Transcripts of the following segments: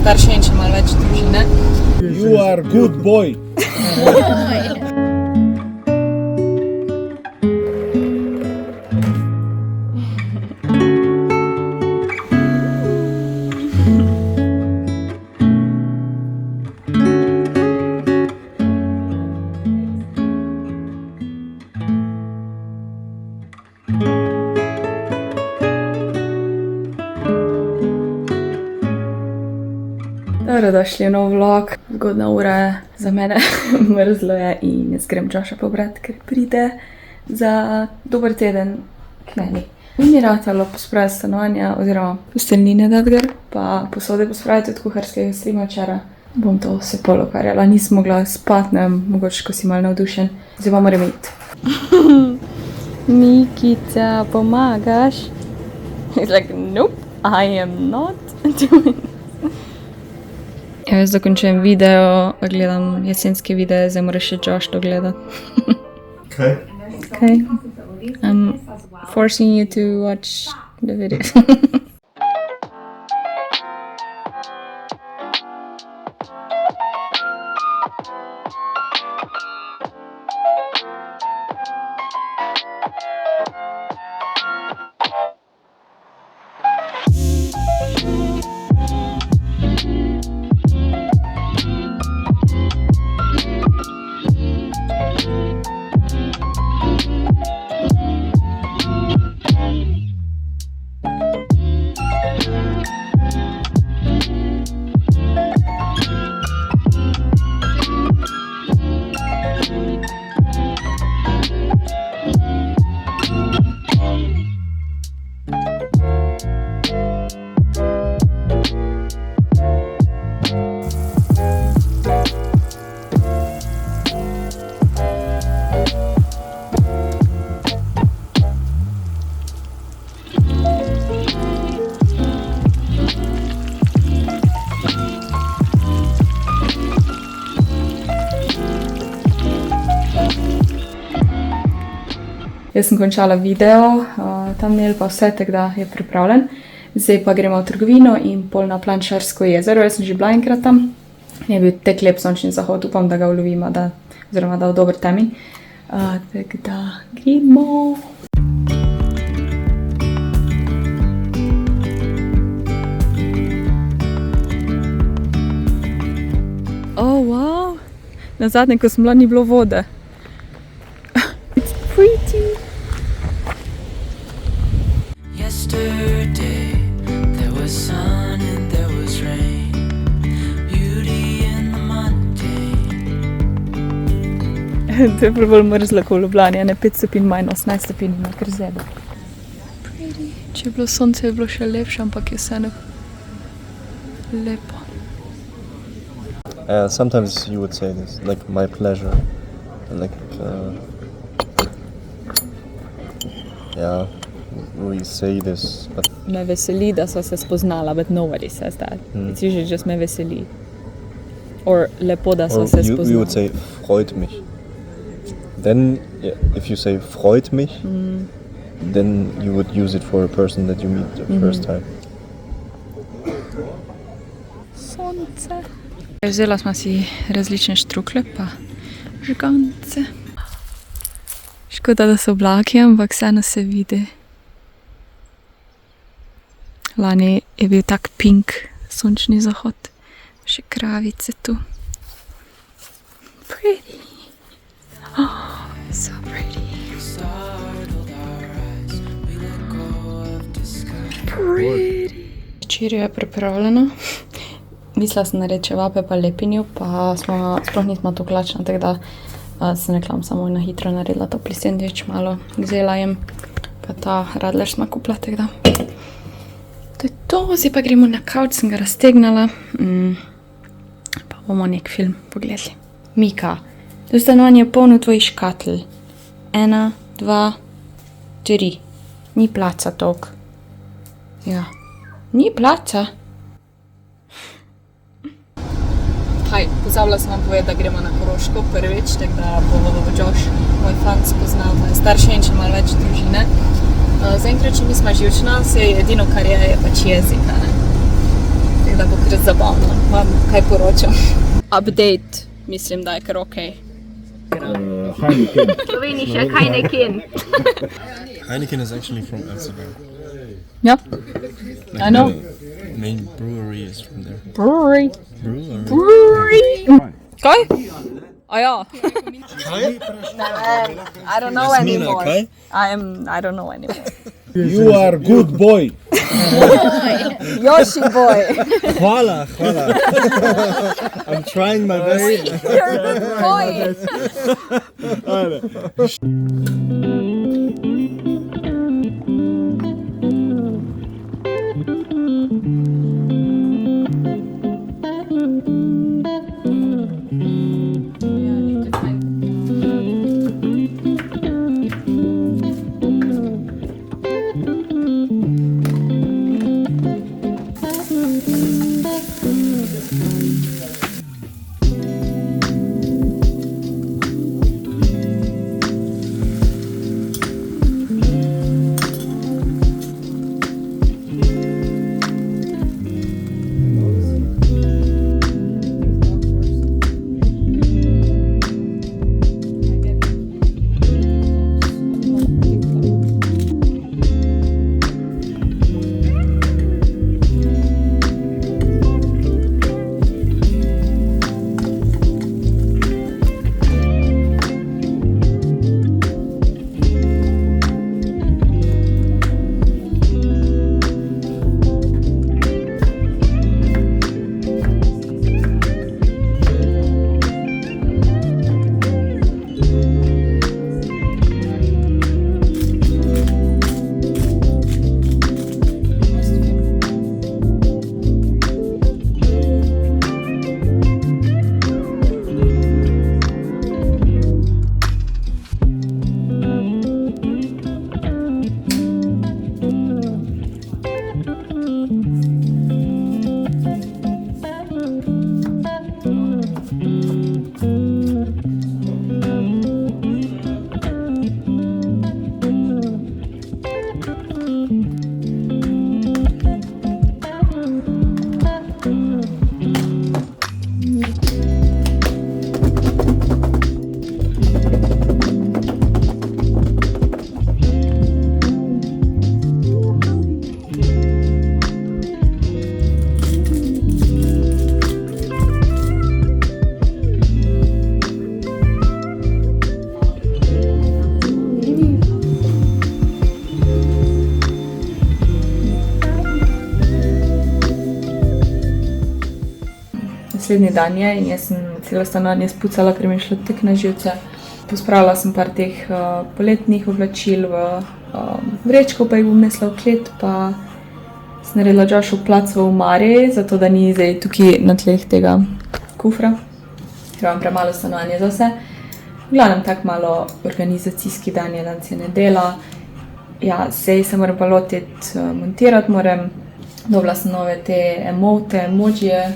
starše in še malo več družine. You are good boy. Dobrodošli v nov vlog. Zgodna ura je za mene, mrzlo je in jaz grem Joša pobrat, ker pride za dober teden k meni. In mi ratalo pospraviti stanovanja oziroma posteljnine dati gor, pa posode pospraviti od kuharskega strima včeraj. Bom to vse polokarjala, nisem mogla spati, ne vem, mogoče, ko si malo navdušen. Zdaj pa moram iti. Mikica, pomagaš? He's like, nope, I am not doing it. Ja, jaz dokončujem video, gledam jesenske videe, zdaj moraš še Josh to gledati. Okay. Okay. I'm forcing you to watch the video. Jaz sem končala video, thumbnail pa vse, tako da je pripravljen. Zdaj pa gremo v trgovino in pol na Planšarsko jezero. Jaz sem že bila enkrat tam. Je bil tek lep sončni zahod, upam, da ga ulovimo, oziroma da v dober temi. Tako da gremo. Oh, wow! Nazadnje, ko sem bila, ni bilo vode. It's pretty! Yesterday there was sun and there was rain, beauty in the mundane. To je prav bolj mrzlo kot v Ljubljani, ne 5 stopinj manj, 18 stopinj ima kar zebe. Pretty. Če je bilo sonce, je bilo še lepše, ampak je vseeno lepo. Sometimes you would say this, like my pleasure, like yeah, we say this, but Me veseli, da sva se spoznala, but nobody says that. It's usually just me veseli. Or lepo, da sva se spoznala. you would say freut mich. Then, if you say freut mich, then you would use it for a person that you meet the first time. Sonce. Vzela smo si različne štrukle pa žgance. Škoda, da so oblaki, ampak vseeno se vidi. Lani je bil tak pink sončni zahod. Še kravice tu. Pretty. Oh, so pretty. Pretty. Večerjo je pripravljeno. Mislila sem narediti čevape pa lepinjo, pa sploh nismo to klačna, tako da sem rekla, samo na hitro naredila topli sendvič, malo vzela jem, pa ta radler smo kupila, tako da. To je to, zdaj pa gremo na kavč, sem ga raztegnala, pa bomo nek film pogledali. Mika, to stanovanje je polno tvojih škatl. 1, 2, 3. Ni placa toliko. Ja, ni placa. Haj, pozabila sem vam povedati, da gremo na Varuško prvič, tako da bo Josh, moj fant, spoznal moje starše in še malo več družine. Zaenkrat še nismo živčna, vse edino, kar je pač jezik, ne. Tako da bo kar zabavno, vam kaj poročam. Update, mislim, da je kar okej. Heineken. Slovenija, Heineken. Heineken is actually from Amsterdam. Ja, I know. The main brewery is from there. Brewery. Brewery. Kaj? A ja. I don't know anymore. kaj? I don't know anymore. You are good boy. Yoshi boy. Hvala. I'm trying my best. You're a good boy. Naslednji dan je in jaz sem celo stanovanje spucala, ker mi je šlo tek na živce. Pospravila sem par teh poletnih oblačil v vrečko, pa jih bom nesla v klet, pa sem naredila Joshu plac v omari, zato da ni zdaj tukaj na tleh tega kufra, ker imam premalo stanovanje za vse. V glavnem tak malo organizacijski dan je, danes je nedela. Ja, sej se moram pa lotiti montirati, dobila sem nove te emojije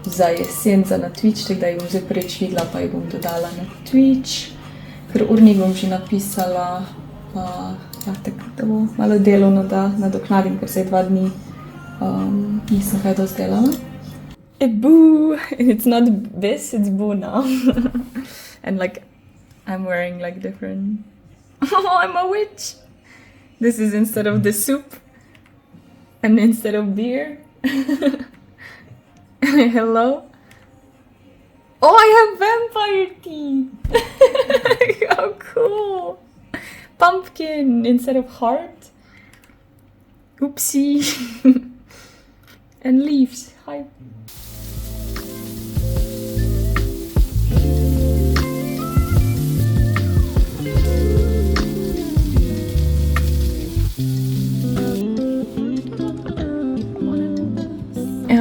za jesen, za na Twitch, tako da jih bom zdaj prvič videla, pa jih bom dodala na Twitch, ker urnik bom že napisala, pa ja, tako da bo malo delovno, da nadoknadim, ker se 2 dni nisem kaj dosti delala. Boo! It's not this, it's boo now. And like, I'm wearing like different... Oh, I'm a witch! This is instead of the soup, and instead of beer. Hello? Oh, I have vampire teeth! How cool! Pumpkin instead of heart. Oopsie. And leaves. Hi.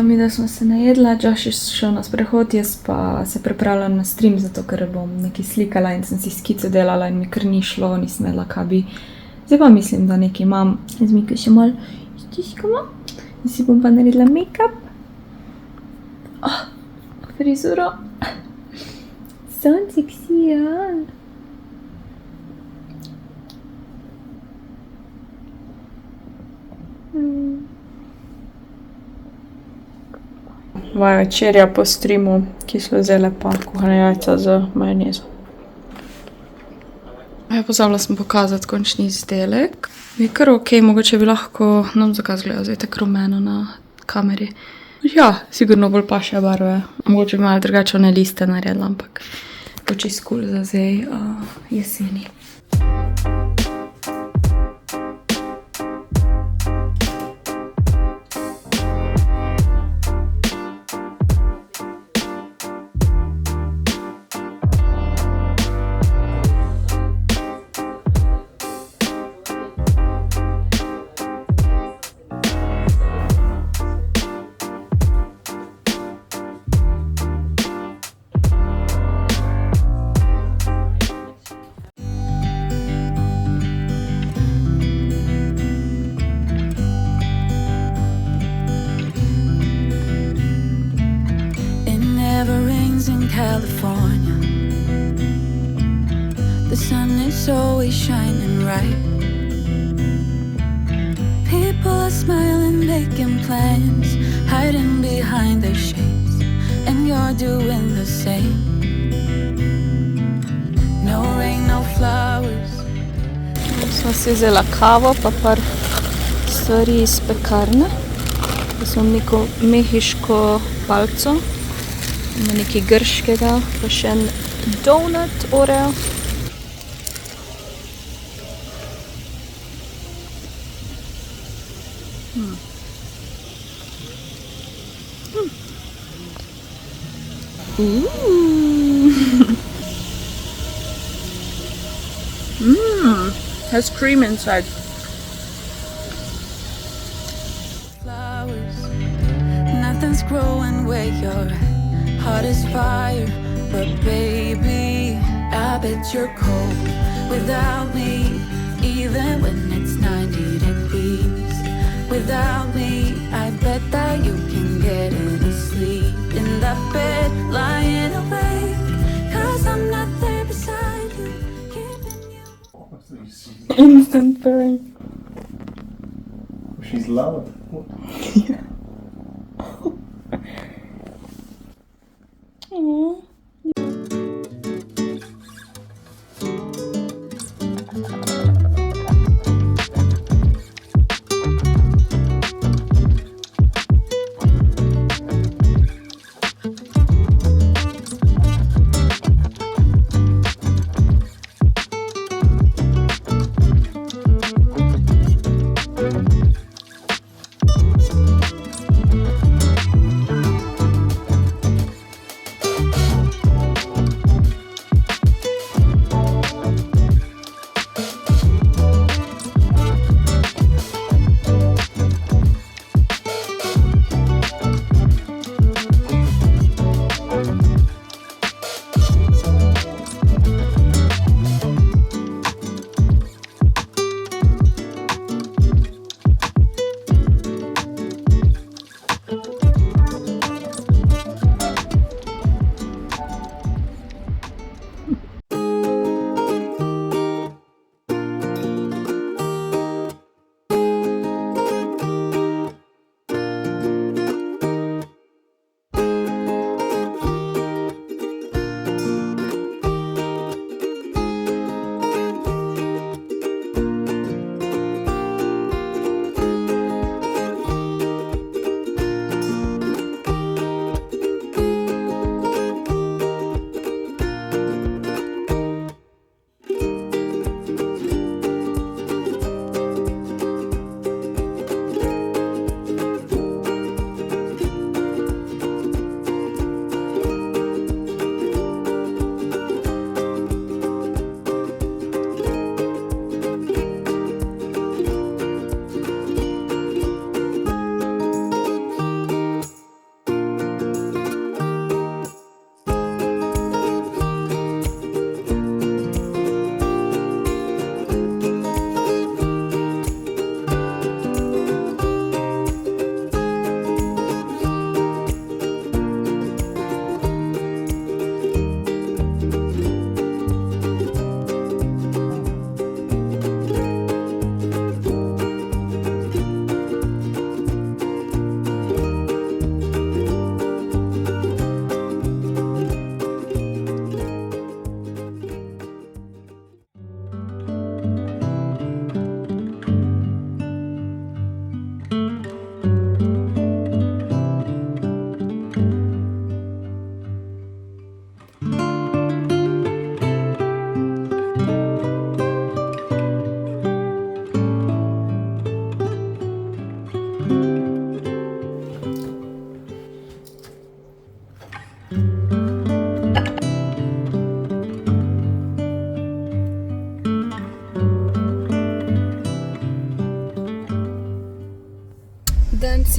Mi da smo se najedla, Josh je šel na sprehod, jaz pa se pripravljam na stream, zato ker bom nekaj slikala in sem si skico delala in mi kar ni šlo, nisem vedela, kaj bi. Zdaj pa mislim, da nekaj imam. Z Miko še malo stiskamo in si bom pa naredila make-up. Frizuro. Son seksi, ja. Moja večerja po streamu, kislo zele pa kuhane jajca z majonezo. Pozabila sem pokazati končni izdelek. Je kar okej, mogoče bi lahko, zakaj zgleda zdaj tako rumeno na kameri. Ja, sigurno bolj paše barve. Mogoče bi malo drugačne liste naredila, ampak bo čisto cool za zdaj jeseni. California, the sun is always shining bright. People are smiling, making plans, hiding behind their shades, and you're doing the same. No rain, no flowers. Smo si vzela kavo, pa par stvari iz pekarne. Da smo mehiško palco. Ima nekaj grškega, pa še en donut oreo. Has cream inside. Flowers, nothing's growing where you're at. Heart is fire, but baby, I bet you're cold without me, even when it's 90 degrees. Without me, I bet that you can get any sleep in that bed, lying awake, 'cause I'm not there beside you, keeping you. Instant purring. She's loud.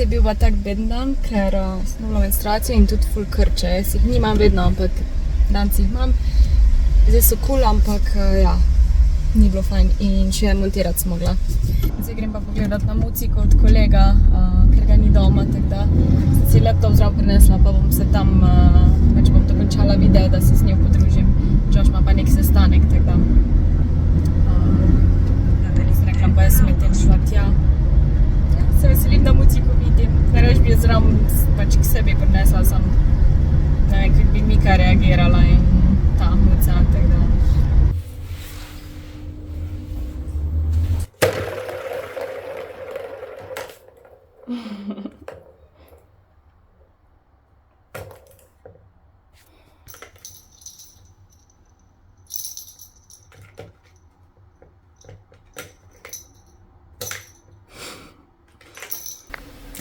je bil pa tak beden dan, ker sem imela menstruacijo in tudi ful krče. Jaz jih nimam vedno, ampak danci jih imam. Zdaj so cool, ampak ja, ni bilo fajn in še montirati sem mogla. Zdaj grem pa pogledat na muciko od kolega, ker ga ni doma, tako da sem si laptop zraven prinesla, pa bom se tam, pač bom dokončala video, da se z njo podružim. Josh ima pa nek sestanek, tako da sem rekla, pa jaz sem medtem šla tja. Se veselim, da muciko vidim. Najraž bi jo zraven pač k sebi prinesla, sem ne vem, kako bi Mika reagirala in ta muca, tako da.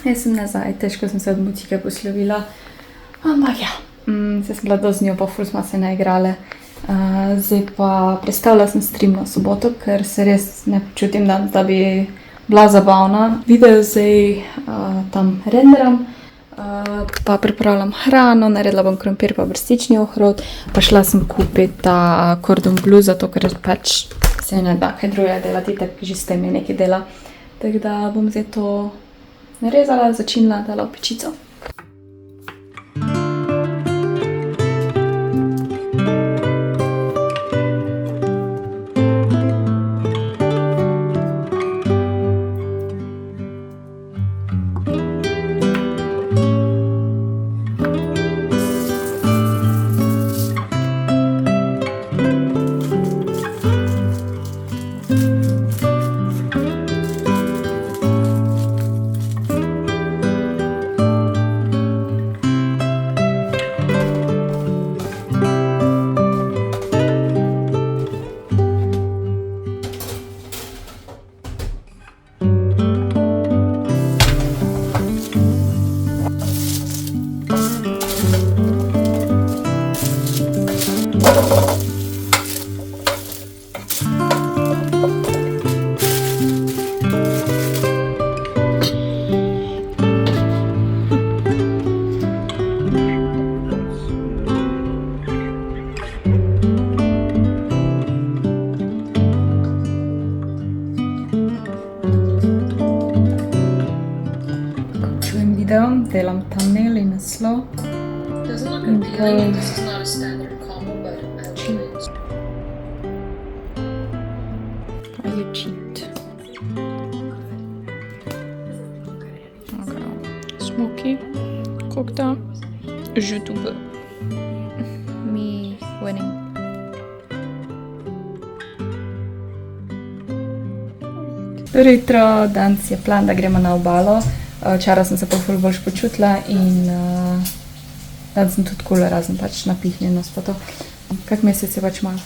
Jaz sem nazaj, težko sem se od mucike poslovila, ampak ja, se sem bila dosti z njo, pa ful smo se naigrale. Zdaj pa prestavila sem stream na soboto, ker se res ne počutim danes, da bi bila zabavna. Video zdaj tam renderam, pa pripravljam hrano, naredila bom krompir pa brstični ohrovt, pa šla sem kupiti ta cordon bleu, zato ker pač se ne da kaj drugega delati, tako že s tem je nekaj dela. Tako da bom zdaj to narezala, začinila, dala v pečico. Delam thumbnail in naslov. Doesn't look appealing because it's not a standard combo, but actually it's... You cheat. Okay. Smoky cocktail. YouTube. Me winning. Dobro jutro, danes je plan, da gremo na obalo. Včeraj sem se pa ful boljš počutila in danes sem tudi cool, razen pač napihnjenost pa to. Kak mesec je pač malo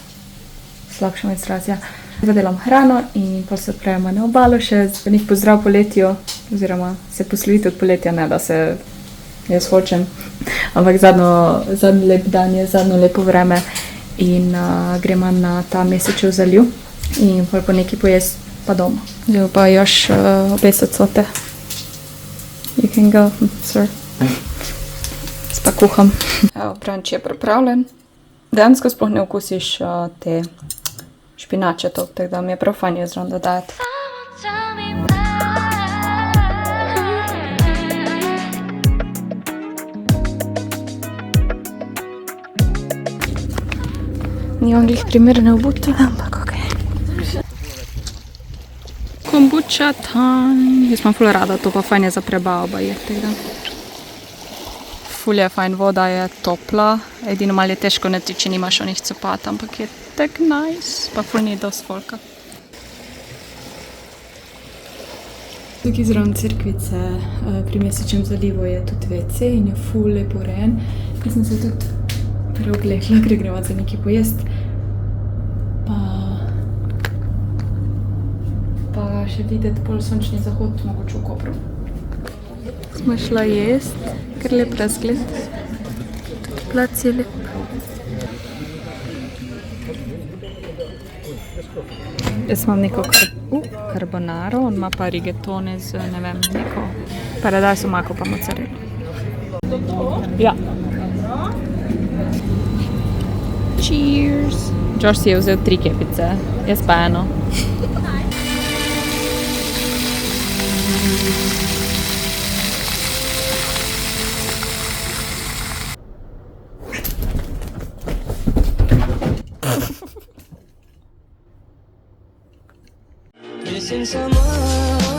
slabša menstruacija. Zdaj delam hrano in pol se odpravimo na obalo še za nek pozdrav poletju, oziroma se posloviti od poletja, ne da se jaz hočem. Ampak zadnji lep dan je, zadnjo lepo vreme in gremo na ta mesečev zaliv in pol po nekaj pojesti pa doma. Zdaj pa još obesati cote. You can go, sir. Pa kuham. Evo, brunch je pripravljen. Dejansko sploh ne okusiš te špinače to, tako da mi je prav fajn je zraven dodati. Ni vam glih primerne obuti, ampak okej. Kombuča time. Jaz imam ful rada, to pa fajn je za prebavo je, tako da. Ful je fajn, voda je topla, edino malo je težko neti, če nimaš onih copat, ampak je tak nice, pa ful ni dost folka. Tukaj zraven cerkvice pri mesečem zalivu je tudi WC in je ful lepo urejen. Jaz sem se tudi preoblekla, ker gremo za nekaj pojest. Pa še videti pol sončni zahod, mogoče v Kopru. Smo šla jest, ker lep razgled. Tudi plac je lep. Jaz imam neko carbonaro, on ima pa rigatone z, ne vem, neko paradajz, omako pa mozzarella. Ja. Cheers! Josh si je vzel 3 kepice, jaz pa eno. Missing someone